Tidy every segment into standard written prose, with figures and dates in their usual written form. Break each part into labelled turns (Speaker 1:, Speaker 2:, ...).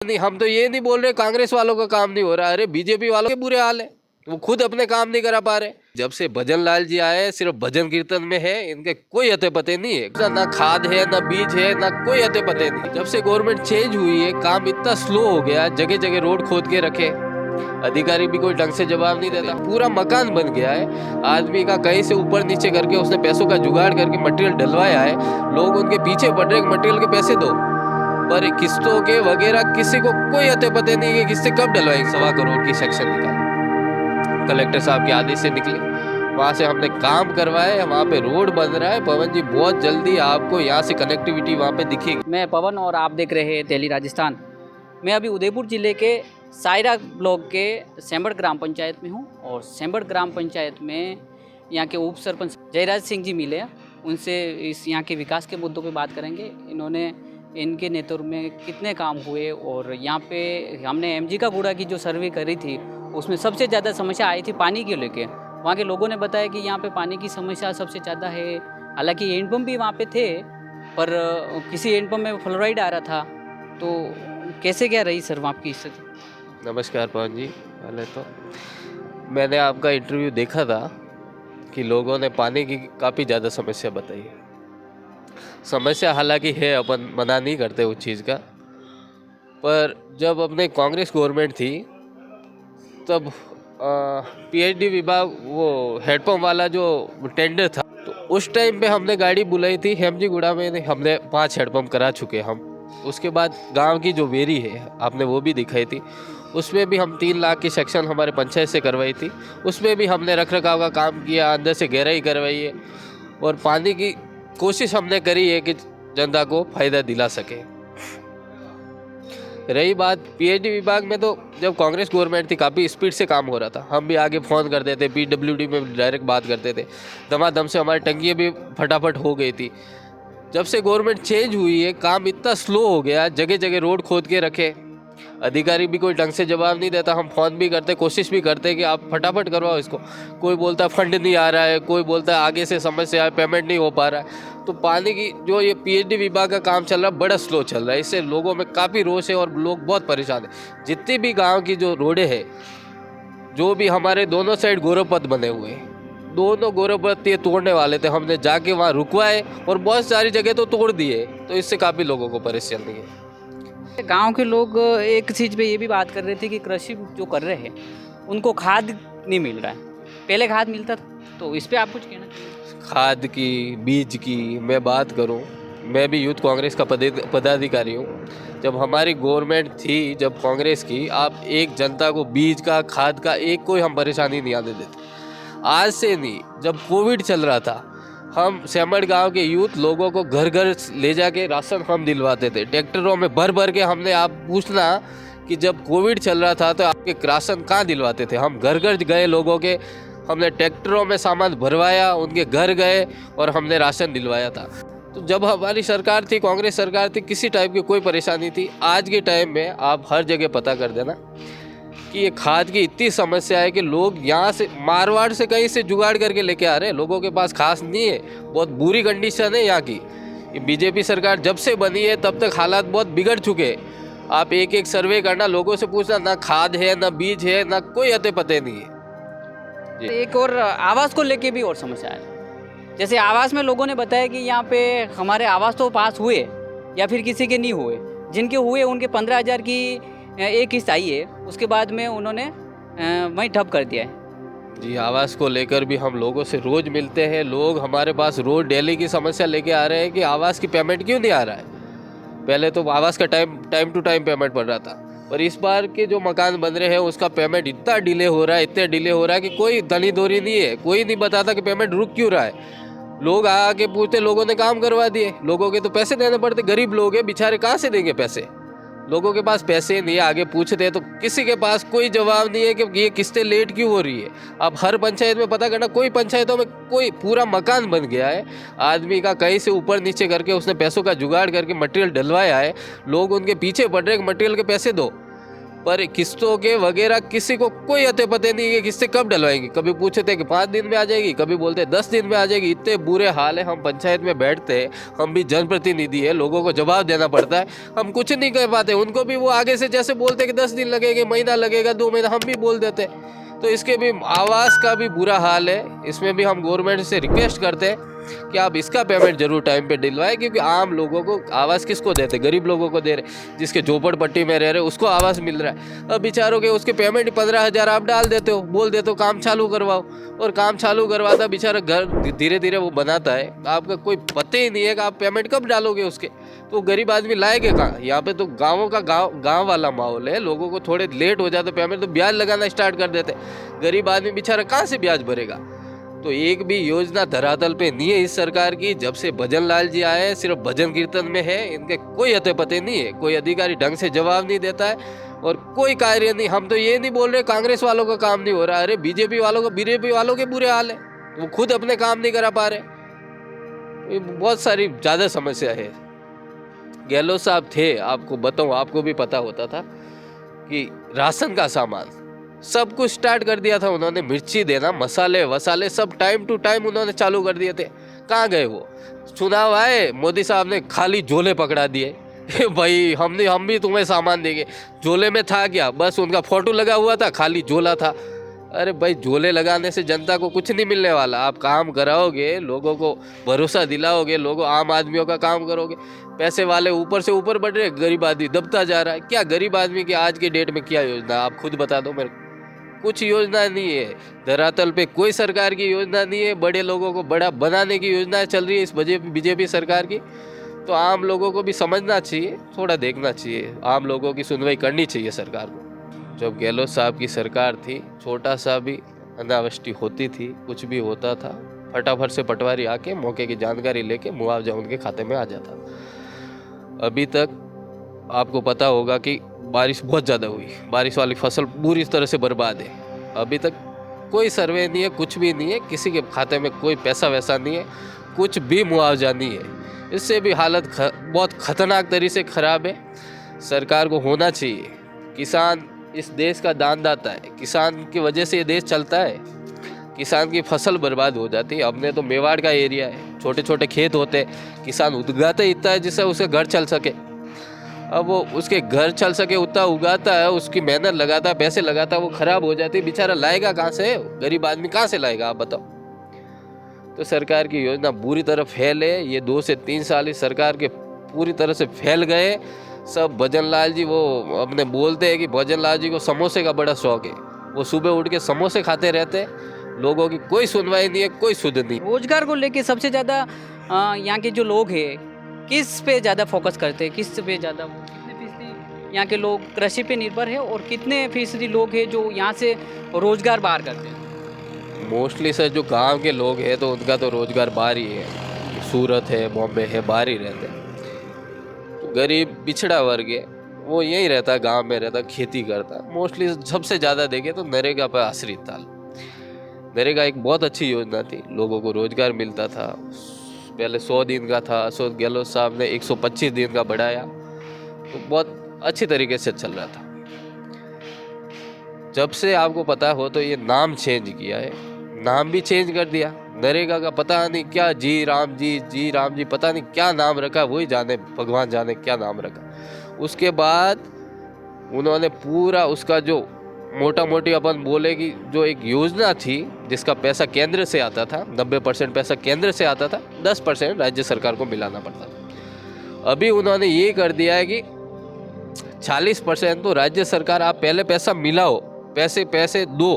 Speaker 1: नहीं, हम तो ये नहीं बोल रहे कांग्रेस वालों का काम नहीं हो रहा, अरे बीजेपी वालों के बुरे हाल है, वो खुद अपने काम नहीं करा पा रहे। जब से भजन लाल जी आए सिर्फ भजन कीर्तन में है, इनके कोई अते पते नहीं है, ना खाद है ना बीज है ना कोई अते पते नहीं। जब से गवर्नमेंट चेंज हुई है काम इतना स्लो हो गया, जगह जगह रोड खोद के रखे, अधिकारी भी कोई ढंग से जवाब नहीं देता, पूरा मकान बन गया है। आदमी का कहीं से ऊपर नीचे करके उसने पैसों का जुगाड़ करके मटेरियल डलवाया है, लोग उनके पीछे पड़ रहे मटेरियल के पैसे दो, पर किस्तों के वगैरह किसी को कोई अते पते नहीं है किससे कब डलवाएंगे। 1.25 करोड़ की सेक्शन निकाली, कलेक्टर साहब के आदेश से निकले, वहाँ से हमने काम करवाए, वहाँ पे रोड बन रहा है। पवन जी बहुत जल्दी आपको यहाँ से कनेक्टिविटी वहाँ पे दिखेगी।
Speaker 2: मैं पवन और आप देख रहे हैं दिल्ली राजस्थान। मैं अभी उदयपुर ज़िले के सायरा ब्लॉक के सेंबड़ ग्राम पंचायत में हूँ और सेंबड़ ग्राम पंचायत में यहाँ के उप सरपंच जयराज सिंह जी मिले हैं, उनसे इस यहाँ के विकास के मुद्दों पे बात करेंगे। इन्होंने इनके नेतृत्व में कितने काम हुए और यहाँ पे हमने एमजी का कूड़ा की जो सर्वे करी थी उसमें सबसे ज़्यादा समस्या आई थी पानी को लेके। वहाँ के लोगों ने बताया कि यहाँ पे पानी की समस्या सबसे ज़्यादा है। हालांकि हैंडपम्प भी वहाँ पे थे पर किसी हैंडपम्प में फ्लोराइड आ रहा था, तो कैसे क्या रही सर वहाँ की स्थिति?
Speaker 1: नमस्कार पवन जी, पहले तो मैंने आपका इंटरव्यू देखा था कि लोगों ने पानी की काफ़ी ज़्यादा समस्या बताई है। समस्या हालांकि है, अपन मना नहीं करते उस चीज़ का, पर जब अपने कांग्रेस गवर्नमेंट थी तब पीएचडी विभाग वो हेडपम्प वाला जो टेंडर था, तो उस टाइम पे हमने गाड़ी बुलाई थी हेमजीगुड़ा में, हमने 5 हेडपम्प करा चुके हम। उसके बाद गांव की जो वेरी है आपने वो भी दिखाई थी, उसमें भी हम 3 लाख की सेक्शन हमारे पंचायत से करवाई थी, उसमें भी हमने रख रखाव का काम किया, अंदर से गहराई करवाई है और पानी की कोशिश हमने करी है कि जनता को फायदा दिला सके। रही बात पीएचडी विभाग में, तो जब कांग्रेस गवर्नमेंट थी काफ़ी स्पीड से काम हो रहा था, हम भी आगे फ़ोन करते थे, पीडब्ल्यूडी में डायरेक्ट बात करते थे, दमादम से हमारी टंकियाँ भी फटाफट हो गई थी। जब से गवर्नमेंट चेंज हुई है काम इतना स्लो हो गया, जगह जगह रोड खोद के रखे, अधिकारी भी कोई ढंग से जवाब नहीं देता, हम फ़ोन भी करते, कोशिश भी करते कि आप फटाफट करवाओ इसको। कोई बोलता है फंड नहीं आ रहा है, कोई बोलता है आगे से समस्या है, पेमेंट नहीं हो पा रहा है। तो पानी की जो ये पीएचडी विभाग का काम चल रहा है बड़ा स्लो चल रहा है, इससे लोगों में काफ़ी रोष है और लोग बहुत परेशान हैं। जितनी भी गाँव की जो रोडें हैं, जो भी हमारे दोनों साइड गौरवपथ बने हुए हैं, दोनों गौरवपथ ये तोड़ने वाले थे, हमने जाके वहाँ रुकवाए और बहुत सारी जगह तो तोड़ दिए, तो इससे काफ़ी लोगों को परेशानी है।
Speaker 2: गांव के लोग एक चीज़ पे ये भी बात कर रहे थे कि कृषि जो कर रहे हैं उनको खाद नहीं मिल रहा है, पहले खाद मिलता था, तो इस पे आप कुछ कहना चाहिए?
Speaker 1: खाद की, बीज की मैं बात करूं, मैं भी यूथ कांग्रेस का पदाधिकारी हूं। जब हमारी गवर्नमेंट थी जब कांग्रेस की, आप एक जनता को बीज का, खाद का एक कोई हम परेशानी नहीं आने देते। आज से नहीं, जब कोविड चल रहा था हम सेमड़ गांव के यूथ लोगों को घर घर ले जाके राशन हम दिलवाते थे, ट्रैक्टरों में भर भर के। हमने, आप पूछना कि जब कोविड चल रहा था तो आपके राशन कहाँ दिलवाते थे, हम घर घर गए लोगों के, हमने ट्रैक्टरों में सामान भरवाया, उनके घर गए और हमने राशन दिलवाया था। तो जब हमारी सरकार थी, कांग्रेस सरकार थी, किसी टाइप की कोई परेशानी थी। आज के टाइम में आप हर जगह पता कर देना कि ये खाद की इतनी समस्या है कि लोग यहाँ से मारवाड़ से कहीं से जुगाड़ करके लेके आ रहे हैं, लोगों के पास खास नहीं है, बहुत बुरी कंडीशन है यहाँ की। ये बीजेपी सरकार जब से बनी है तब तक हालात बहुत बिगड़ चुके हैं। आप एक एक सर्वे करना, लोगों से पूछना, ना खाद है ना बीज है ना कोई अते पते नहीं है।
Speaker 2: एक और आवास को लेके भी और समस्या है। जैसे आवास में लोगों ने बताया कि यहाँ पे हमारे आवास तो पास हुए या फिर किसी के नहीं हुए, जिनके हुए उनके 15,000 की एक किस्त आई है, उसके बाद में उन्होंने वहीं ठप कर दिया है।
Speaker 1: जी, आवास को लेकर भी हम लोगों से रोज़ मिलते हैं, लोग हमारे पास रोज़ डेली की समस्या लेके आ रहे हैं कि आवास की पेमेंट क्यों नहीं आ रहा है। पहले तो आवास का टाइम टू टाइम पेमेंट पड़ रहा था, पर इस बार के जो मकान बन रहे हैं उसका पेमेंट इतना डिले हो रहा है, इतने डिले हो रहा है कि कोई दनी दोरी नहीं है, कोई नहीं बताता कि पेमेंट रुक क्यों रहा है। लोग आके पूछते, लोगों ने काम करवा दिए, लोगों के तो पैसे देने पड़ते, गरीब लोग हैं बेचारे, कहाँ से देंगे पैसे, लोगों के पास पैसे नहीं है। आगे पूछते हैं तो किसी के पास कोई जवाब नहीं है कि ये किस्तें लेट क्यों हो रही है। अब हर पंचायत में पता करना, कोई पंचायतों में कोई पूरा मकान बन गया है, आदमी का कहीं से ऊपर नीचे करके उसने पैसों का जुगाड़ करके मटेरियल डलवाया है, लोग उनके पीछे पड़ रहे मटेरियल के पैसे दो, पर किस्तों के वगैरह किसी को कोई अते पते नहीं है किससे कब डलवाएंगे। कभी पूछे थे कि 5 दिन में आ जाएगी, कभी बोलते 10 दिन में आ जाएगी। इतने बुरे हाल है। हम पंचायत में बैठते हैं, हम भी जनप्रतिनिधि है, लोगों को जवाब देना पड़ता है, हम कुछ नहीं कर पाते। उनको भी वो आगे से जैसे बोलते कि 10 दिन लगेंगे, महीना लगेगा, 2 महीना, हम भी बोल देते। तो इसके भी आवास का भी बुरा हाल है। इसमें भी हम गवर्नमेंट से रिक्वेस्ट करते हैं कि आप इसका पेमेंट जरूर टाइम पे दिलवाएं, क्योंकि आम लोगों को आवास किसको देते, गरीब लोगों को दे रहे, जिसके झोपड़पट्टी में रह रहे उसको आवास मिल रहा है। अब बेचारों के उसके पेमेंट 15,000 आप डाल देते हो, बोल देते हो काम चालू करवाओ, और काम चालू करवाता बेचारा घर धीरे धीरे वो बनाता है, आपका कोई पता ही नहीं है कि आप पेमेंट कब डालोगे उसके। तो गरीब आदमी लाएगा कहाँ। यहाँ पे तो गाँवों का गाँव वाला माहौल है, लोगों को थोड़े लेट हो जाते पेमेंट तो ब्याज लगाना स्टार्ट कर देते। गरीब आदमी बेचारा कहाँ से ब्याज भरेगा। तो एक भी योजना धरातल पे नहीं है इस सरकार की। जब से भजन लाल जी आए सिर्फ भजन कीर्तन में है, इनके कोई अते पते नहीं है, कोई अधिकारी ढंग से जवाब नहीं देता है और कोई कार्य नहीं। हम तो ये नहीं बोल रहे कांग्रेस वालों का काम नहीं हो रहा, अरे बीजेपी वालों के बुरे हाल है, वो खुद अपने काम नहीं करा पा रहे। बहुत सारी ज़्यादा समस्या है। गहलोत साहब थे, आपको बताऊँ, आपको भी पता होता था कि राशन का सामान सब कुछ स्टार्ट कर दिया था उन्होंने। मिर्ची देना, मसाले वसाले सब टाइम टू टाइम उन्होंने चालू कर दिए थे। कहाँ गए वो। चुनाव आए, मोदी साहब ने खाली झोले पकड़ा दिए भाई हम भी तुम्हें सामान देंगे। झोले में था क्या, बस उनका फोटो लगा हुआ था, खाली झोला था। अरे भाई झोले लगाने से जनता को कुछ नहीं मिलने वाला। आप काम कराओगे, लोगों को भरोसा दिलाओगे, लोगों आम आदमियों का काम करोगे। पैसे वाले ऊपर से ऊपर बढ़ रहे, गरीब आदमी दबता जा रहा है। क्या गरीब आदमी की आज के डेट में क्या योजना, आप खुद बता दो मेरे को। कुछ योजना नहीं है धरातल पे, कोई सरकार की योजना नहीं है। बड़े लोगों को बड़ा बनाने की योजना चल रही है इस बीजेपी सरकार की। तो आम लोगों को भी समझना चाहिए, थोड़ा देखना चाहिए, आम लोगों की सुनवाई करनी चाहिए सरकार को। जब गहलोत साहब की सरकार थी, छोटा सा भी अनावृष्टि होती थी, कुछ भी होता था, फटाफट से पटवारी आके मौके की जानकारी लेके मुआवजा उनके खाते में आ जाता। अभी तक आपको पता होगा कि बारिश बहुत ज़्यादा हुई, बारिश वाली फसल पूरी तरह से बर्बाद है। अभी तक कोई सर्वे नहीं है, कुछ भी नहीं है, किसी के खाते में कोई पैसा वैसा नहीं है, कुछ भी मुआवजा नहीं है। इससे भी हालत बहुत ख़तरनाक तरीके से ख़राब है। सरकार को होना चाहिए, किसान इस देश का दानदाता है, किसान की वजह से ये देश चलता है। किसान की फसल बर्बाद हो जाती है। अपने तो मेवाड़ का एरिया है, छोटे छोटे खेत होते हैं, किसान उगाते इतना है जिससे उसका घर चल सके। अब वो उसके घर चल सके उतना उगाता है, उसकी मेहनत लगाता है, पैसे लगाता है, वो खराब हो जाती है, बेचारा लाएगा कहाँ से, गरीब आदमी कहाँ से लाएगा आप बताओ। तो सरकार की योजना बुरी तरह फेल है। ये 2 से 3 साल इस सरकार के पूरी तरह से फैल गए। सब भजन लाल जी, वो अपने बोलते हैं कि भजन लाल जी को समोसे का बड़ा शौक है, वो सुबह उठ के समोसे खाते रहते, लोगों की कोई सुनवाई नहीं है, कोई सुध नहीं।
Speaker 2: रोजगार को लेके सबसे ज़्यादा यहाँ के जो लोग हैं किस पे ज़्यादा फोकस करते हैं, किस पे ज़्यादा, कितने फीसदी यहाँ के लोग कृषि पे निर्भर है और कितने फीसदी लोग हैं जो यहाँ से रोजगार बाहर करते हैं।
Speaker 1: मोस्टली सर जो गांव के लोग हैं तो उनका तो रोजगार बाहर ही है, सूरत है, बॉम्बे है, बाहर ही रहते हैं। तो गरीब पिछड़ा वर्ग है वो यहीं रहता, गांव में रहता, खेती करता। मोस्टली सबसे ज़्यादा देखें तो नरेगा पर आश्रित था। नरेगा एक बहुत अच्छी योजना थी, लोगों को रोजगार मिलता था। पहले 100 दिन का था, गहलोत साहब ने 125 दिन का बढ़ाया, तो बहुत अच्छी तरीके से चल रहा था। जब से आपको पता हो तो ये नाम चेंज किया है, नाम भी चेंज कर दिया। नरेगा का पता नहीं क्या जी राम जी पता नहीं क्या नाम रखा, वही जाने, भगवान जाने क्या नाम रखा। उसके बाद उन्होंने पूरा उसका जो मोटा मोटी अपन बोले कि जो एक योजना थी जिसका पैसा केंद्र से आता था, 90% पैसा केंद्र से आता था, 10% राज्य सरकार को मिलाना पड़ता था। अभी उन्होंने ये कर दिया है कि 40% तो राज्य सरकार, आप पहले पैसा मिलाओ, पैसे दो,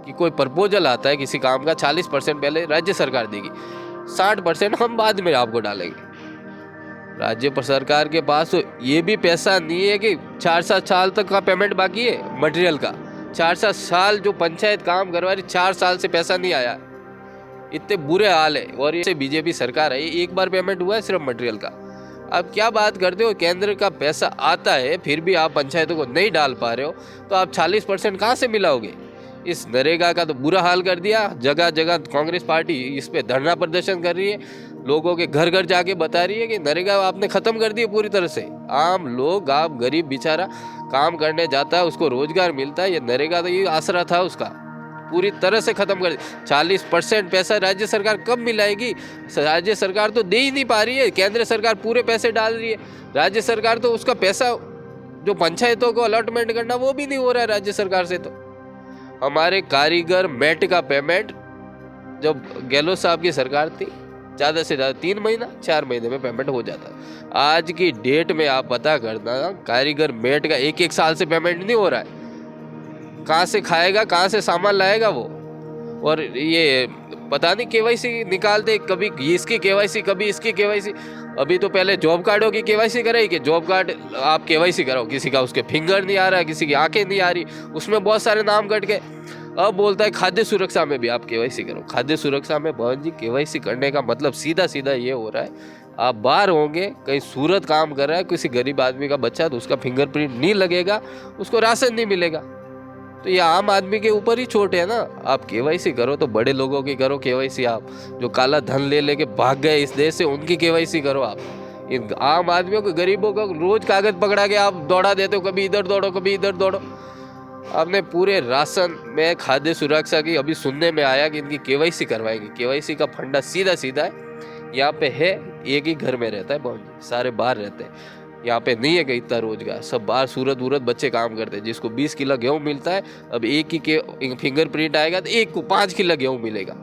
Speaker 1: कि कोई प्रपोजल आता है किसी काम का, 40% पहले राज्य सरकार देगी, 60% हम बाद में आपको डालेंगे। राज्य सरकार के पास तो ये भी पैसा नहीं है कि 4-7 साल तक का पेमेंट बाकी है मटेरियल का। 4-7 साल जो पंचायत काम करवा रही, 4 साल से पैसा नहीं आया, इतने बुरे हाल है। और ये बीजेपी सरकार है, ये एक बार पेमेंट हुआ है सिर्फ मटेरियल का। आप क्या बात करते हो, केंद्र का पैसा आता है फिर भी आप पंचायतों को नहीं डाल पा रहे हो, तो आप 40% कहाँ से मिलाओगे। इस नरेगा का तो बुरा हाल कर दिया। जगह जगह कांग्रेस पार्टी इस पे धरना प्रदर्शन कर रही है। लोगों के घर घर जाके बता रही है कि नरेगा आपने ख़त्म कर दी पूरी तरह से। आम लोग, आप गरीब बेचारा काम करने जाता है, उसको रोजगार मिलता है, ये नरेगा तो ये आसरा था उसका, पूरी तरह से ख़त्म कर दी। 40% पैसा राज्य सरकार कब मिलाएगी? राज्य सरकार तो दे ही नहीं पा रही है, केंद्र सरकार पूरे पैसे डाल रही है, राज्य सरकार तो उसका पैसा जो पंचायतों को अलॉटमेंट करना वो भी नहीं हो रहा है राज्य सरकार से। तो हमारे कारीगर मेट का पेमेंट जब गहलोत साहब की सरकार थी ज़्यादा से ज़्यादा 3 महीना 4 महीने में पेमेंट हो जाता। आज की डेट में आप पता करना, कारीगर मेट का 1-1 साल से पेमेंट नहीं हो रहा है। कहाँ से खाएगा, कहाँ से सामान लाएगा वो? और ये पता नहीं केवाईसी निकालते, कभी इसकी केवाईसी कभी इसकी केवाईसी। अभी तो पहले जॉब कार्डों की केवाईसी कराई कि जॉब कार्ड आप केवाईसी कराओ, किसी का उसके फिंगर नहीं आ रहा है, किसी की आंखें नहीं आ रही, उसमें बहुत सारे नाम कट गए। अब बोलता है खाद्य सुरक्षा में भी आप केवाईसी करो। खाद्य सुरक्षा में भवन जी केवाईसी करने का मतलब सीधा सीधा ये हो रहा है, आप बाहर होंगे, कहीं सूरत काम कर रहा है किसी गरीब आदमी का बच्चा, तो उसका फिंगरप्रिंट नहीं लगेगा, उसको राशन नहीं मिलेगा। तो ये आम आदमी के ऊपर ही छोट है ना। आप केवाईसी करो तो बड़े लोगों की करो केवाईसी, आप जो काला धन ले लेके भाग गए इस देश से उनकी केवाईसी करो। आप इन आम आदमियों को, गरीबों को रोज कागज पकड़ा के आप दौड़ा देते हो, कभी इधर दौड़ो कभी इधर दौड़ो। आपने पूरे राशन में खाद्य सुरक्षा की अभी सुनने में आया कि इनकी केवाईसी करवाएंगे। केवाईसी का फंडा सीधा सीधा है, यहाँ पे है एक ही घर में रहता है, बहुत सारे बाहर रहते हैं, यहाँ पे नहीं है कि इतना रोजगार, सब बाहर सूरत वूरत बच्चे काम करते हैं। जिसको 20 किलो गेहूँ मिलता है, अब एक ही के फिंगरप्रिंट आएगा तो एक को 5 किलो गेहूँ मिलेगा।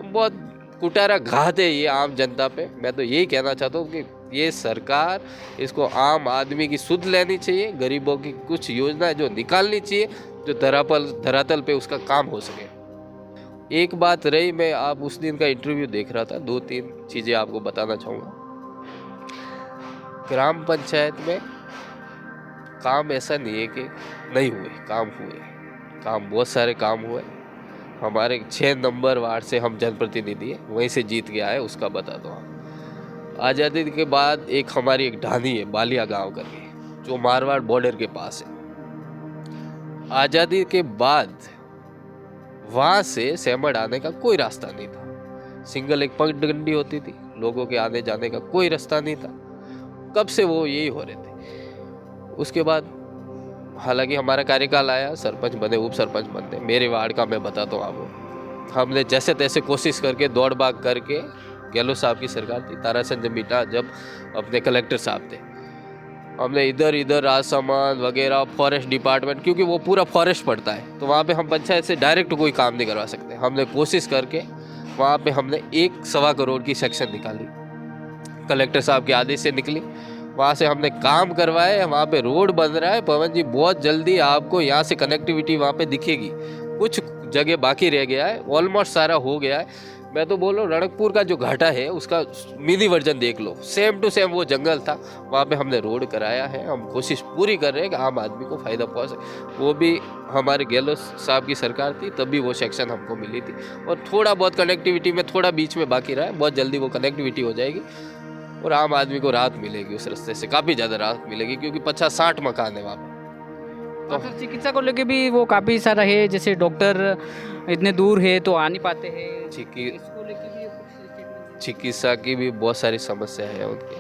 Speaker 1: बहुत कुटारा घात है ये आम जनता पे। मैं तो यही कहना चाहता हूँ कि ये सरकार, इसको आम आदमी की सुध लेनी चाहिए, गरीबों की कुछ योजना जो निकालनी चाहिए, जो धरातल पे उसका काम हो सके। एक बात रही, मैं आप उस दिन का इंटरव्यू देख रहा था, 2-3 चीज़ें आपको बताना चाहूँगा। ग्राम पंचायत में काम ऐसा नहीं है कि नहीं हुए, काम हुए, काम बहुत सारे काम हुए। हमारे 6 नंबर वार्ड से हम जनप्रतिनिधि हैं, वहीं से जीत के आए, उसका बता दो आप। आज़ादी के बाद एक हमारी एक ढानी है बालिया गांव करके, जो मारवाड़ बॉर्डर के पास है। आज़ादी के बाद वहाँ से सेमड़ आने का कोई रास्ता नहीं था, सिंगल एक पगडंडी होती थी, लोगों के आने जाने का कोई रास्ता नहीं था। कब से वो यही हो रहे थे। उसके बाद हालांकि हमारा कार्यकाल आया, सरपंच बने, उप सरपंच बनते, मेरे वार्ड का मैं बताता हूँ आपको। हमने जैसे तैसे कोशिश करके दौड़ भाग करके, गहलोत साहब की सरकार थी, ताराचंद जमीटा जब अपने कलेक्टर साहब थे, हमने इधर इधर राजसामान वगैरह, फॉरेस्ट डिपार्टमेंट, क्योंकि वो पूरा फॉरेस्ट पड़ता है, तो वहाँ पे हम पंचायत से डायरेक्ट कोई काम नहीं करवा सकते। हमने कोशिश करके वहाँ पे हमने 1-1.25 करोड़ की सेक्शन निकाली, कलेक्टर साहब के आदेश से निकली, वहाँ से हमने काम करवाए। वहाँ पे रोड बन रहा है पवन जी, बहुत जल्दी आपको यहाँ से कनेक्टिविटी वहाँ पे दिखेगी। कुछ जगह बाकी रह गया है, ऑलमोस्ट सारा हो गया है। मैं तो बोल रहा हूँ, रणकपुर का जो घाटा है उसका मिनी वर्जन देख लो, सेम टू सेम वो जंगल था, वहाँ पे हमने रोड कराया है। हम कोशिश पूरी कर रहे हैं कि आम आदमी को फ़ायदा पहुँचे। वो भी हमारे गहलोत साहब की सरकार थी, तभी वो सेक्शन हमको मिली थी। और थोड़ा बहुत कनेक्टिविटी में थोड़ा बीच में बाकी रहा है, बहुत जल्दी वो कनेक्टिविटी हो जाएगी और आम आदमी को राहत मिलेगी, उस रास्ते से काफ़ी ज़्यादा राहत मिलेगी, क्योंकि 50-60 मकान है वहाँ पे।
Speaker 2: तो चिकित्सा को लेके भी वो काफ़ी सारा है, जैसे डॉक्टर इतने दूर है तो आ नहीं पाते हैं, इसको लेके भी कुछ statement?
Speaker 1: चिकित्सा की भी बहुत सारी समस्या है उनके,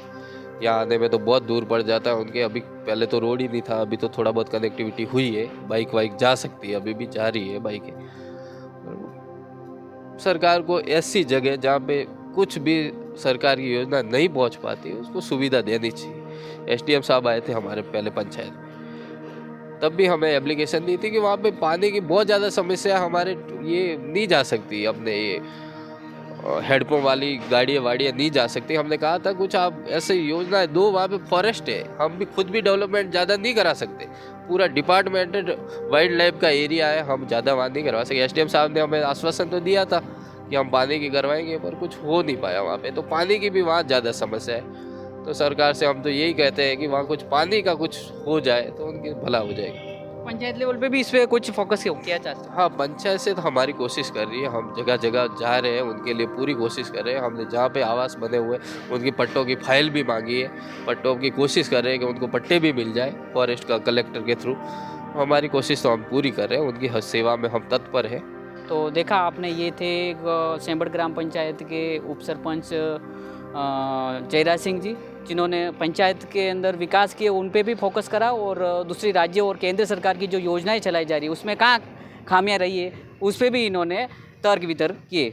Speaker 1: यहाँ आने में तो बहुत दूर पड़ जाता है उनके। अभी पहले तो रोड ही नहीं था, अभी तो थोड़ा बहुत कनेक्टिविटी हुई है, बाइक वाइक जा सकती है, अभी भी जा रही है बाइकें। सरकार को ऐसी जगह जहाँ पे कुछ भी सरकार की योजना नहीं पहुँच पाती, उसको सुविधा देनी चाहिए। SDM साहब आए थे हमारे पहले पंचायत में, तब भी हमें एप्लीकेशन दी थी कि वहाँ पे पानी की बहुत ज़्यादा समस्या, हमारे ये नहीं जा सकती, अपने ये हेडपम्प वाली गाड़ियाँ वाड़ियाँ नहीं जा सकती। हमने कहा था कुछ आप ऐसे योजनाएं दो, वहाँ पे फॉरेस्ट है, हम भी खुद भी डेवलपमेंट ज़्यादा नहीं करा सकते, पूरा डिपार्टमेंट वाइल्ड लाइफ का एरिया है, हम ज़्यादा वहाँ नहीं करवा सकते। SDM साहब ने हमें आश्वासन तो दिया था कि हम पानी की करवाएंगे, पर कुछ हो नहीं पाया वहाँ पे, तो पानी की भी वहाँ ज़्यादा समस्या है। तो सरकार से हम तो यही कहते हैं कि वहाँ कुछ पानी का कुछ हो जाए तो उनकी भला हो जाएगा।
Speaker 2: पंचायत लेवल पे भी इस पे कुछ फोकस किया चाहते हैं?
Speaker 1: हाँ, पंचायत से तो हमारी कोशिश कर रही है, हम जगह जगह जा रहे हैं, उनके लिए पूरी कोशिश कर रहे हैं। हमने जहाँ पे आवास बने हुए उनकी पट्टों की फाइल भी मांगी है, पट्टों की कोशिश कर रहे हैं कि उनको पट्टे भी मिल जाए फॉरेस्ट का कलेक्टर के थ्रू। हमारी कोशिश तो हम पूरी कर रहे हैं, उनकी हर सेवा में हम तत्पर हैं।
Speaker 2: तो देखा आपने, ये थे सेंबड़ ग्राम पंचायत के उप सरपंच जयराज सिंह जी, जिन्होंने पंचायत के अंदर विकास किए उन पे भी फोकस करा, और दूसरी राज्य और केंद्र सरकार की जो योजनाएं चलाई जा रही है उसमें कहाँ खामियां रही है उस पर भी इन्होंने तर्क वितर्क किए।